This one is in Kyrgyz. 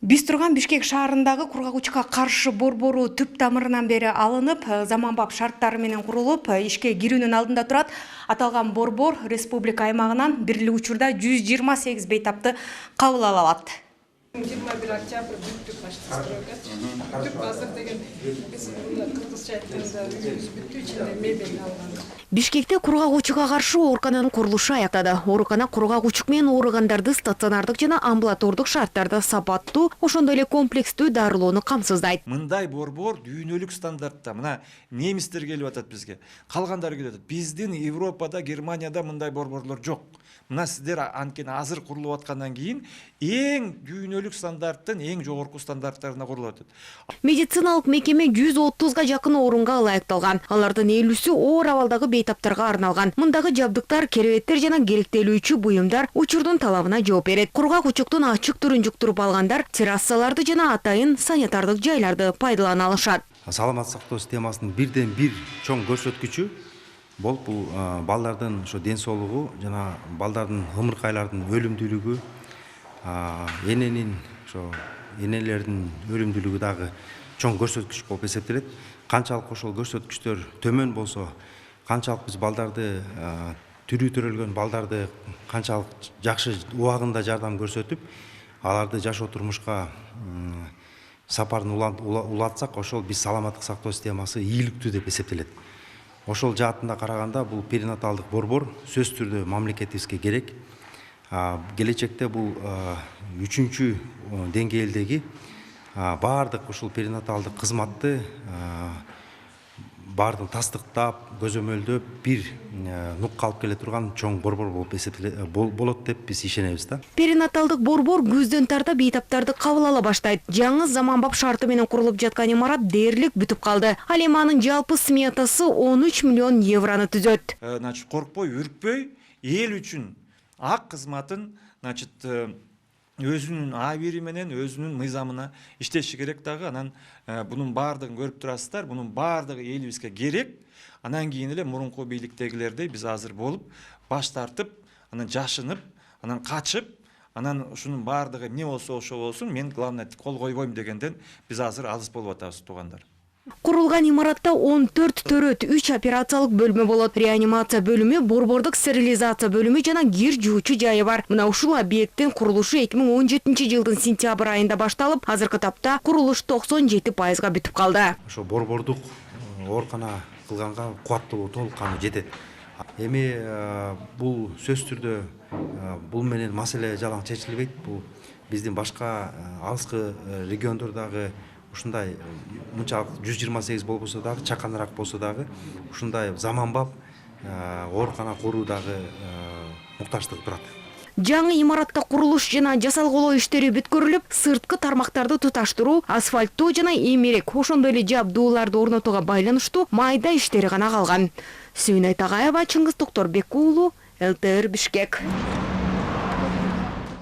Биз турган Бишкек шаарындагы кургагучка каршы борбору түп тамырынан бери алынып, заманбап шарттары менен курулуп, ишке кирүүнүн алдында турат. Аталган борбор республика аймагынан бирлик учурда 128 бейтапты кабыл ала алат. 21 октябрь бүттүк баштырууга. Бүттүк азыр деген биз кыргызча айтканда үйүбүз бүттү, ичинде мебель алган. Бишкекте кургагучуга каршы оорукананын курулушу аяктады. Оорукана кургагучук менен ооругандарды стационардык жана амбулатордук шарттарда сапаттуу, ошондой эле комплекстүү дарылоону камсыздайт. Мындай борбор дүйнөлүк стандартта. Мына немистер келип атат бизге. Калгандар келип атат. Биздин Европада, Германияда мындай борборлор жок. Мына сиздер анткени азыр курулуп аткандан кийин эң дүйнөлүк стандарттын эң жогорку стандарттарына курулуп атат. Медициналык мекеме 130га жакын орунга ылайыкталган. Алардын 50сү оор абалдагы бейтаптарга арналган. Мындагы жабдыктар, керебеттер жана керектелүүчү буюмдар учурдун талабына жооп берет. Кургак-учуктун ачык түрүн жуктуруп алгандар террасаларды жана атайын санитардык жайларды пайдалана алышат. Саламат сактоо системасынын бирден бир чоң көрсөткүчү бул балдардын ошо ден соолугу жана балдардын ымыркайлардын өлүмдүүлүгү, энелердин өлүмдүүлүгү дагы чоң көрсөткүч болуп эсептелет. Канчалык ошол көрсөткүчтөр төмөн болсо, канчалык биз балдарды тирүү төрөлгөн балдарды канчалык жакшы убагында жардам көрсөтүп, аларды жашоо турмушка сапарын улатсак, ошол биз саламаттык сактоо системасы ийгиликтүү деп эсептелет. Ошол жаатында караганда бул перинаталдык борбор сөз түрдө мамлекетибизге керек. Келечекте бул 3-чү деңгээлдеги баардык ушул перинаталдык кызматты баардыгын тастыктап, көзөмөлдөп бир нукка алып келе турган чоң борбор болот деп биз ишенебиз да. Перинаталдык борбор күздөн тарта бейтаптарды кабыл ала баштайт. Жаңы заманбап шарты менен курулуп жаткан имарат дээрлик бүтүп калды. Ал эми анын жалпы сметасы 13 миллион евроны түзөт. Коркпой, үркпөй, эл үчүн ак кызматын, өзүнүн абири менен өзүнүн мыйзамына иштеши керек дагы. Анан бунун баардыгын көрүп турасыздар. Бунун баардыгы элибизге керек. Анан кийин эле мурунку бийликтегилердей биз азыр болуп, баш тартып, анан жашынып, анан качып, анан ушунун баардыгы эмне болсо ошо болсун, мен главное кол койбойм дегенден биз азыр алыс болуп атабыз, туугандар. Курулган имаратта 14 төрөт, 3 операциялык бөлмө болот. Реанимация бөлүмү, борбордук стерилизация бөлүмү жана кир жуучу жайы бар. Мына ушул объекттин курулушу 2017-жылдын сентябрь айында башталып, азыркы тапта курулуш 97%га бүтүп калды. Ошо борбордук оорукана кылганга кубаттуулугу толук каны жетет. Эми бул сөз түрдө бул менен маселе жалаң чечилбейт. Бул биздин башка алыскы региондордогу ушундай мынчалык 128 болбосо дагы, чаканыраак болсо дагы ушундай заманбап оорукана куруу дагы муктаждык турат. Жаңы имаратта курулуш жана жасалгылоо иштери бүткөрүлүп, сырткы тармактарды туташтыруу, асфальттоо жана эмерек, ошондой эле жабдууларды орнотууга байланыштуу майда иштери гана калган. Сүйүнай Тагайева, Чыңгыз Токторбек уулу, ЛТР Бишкек.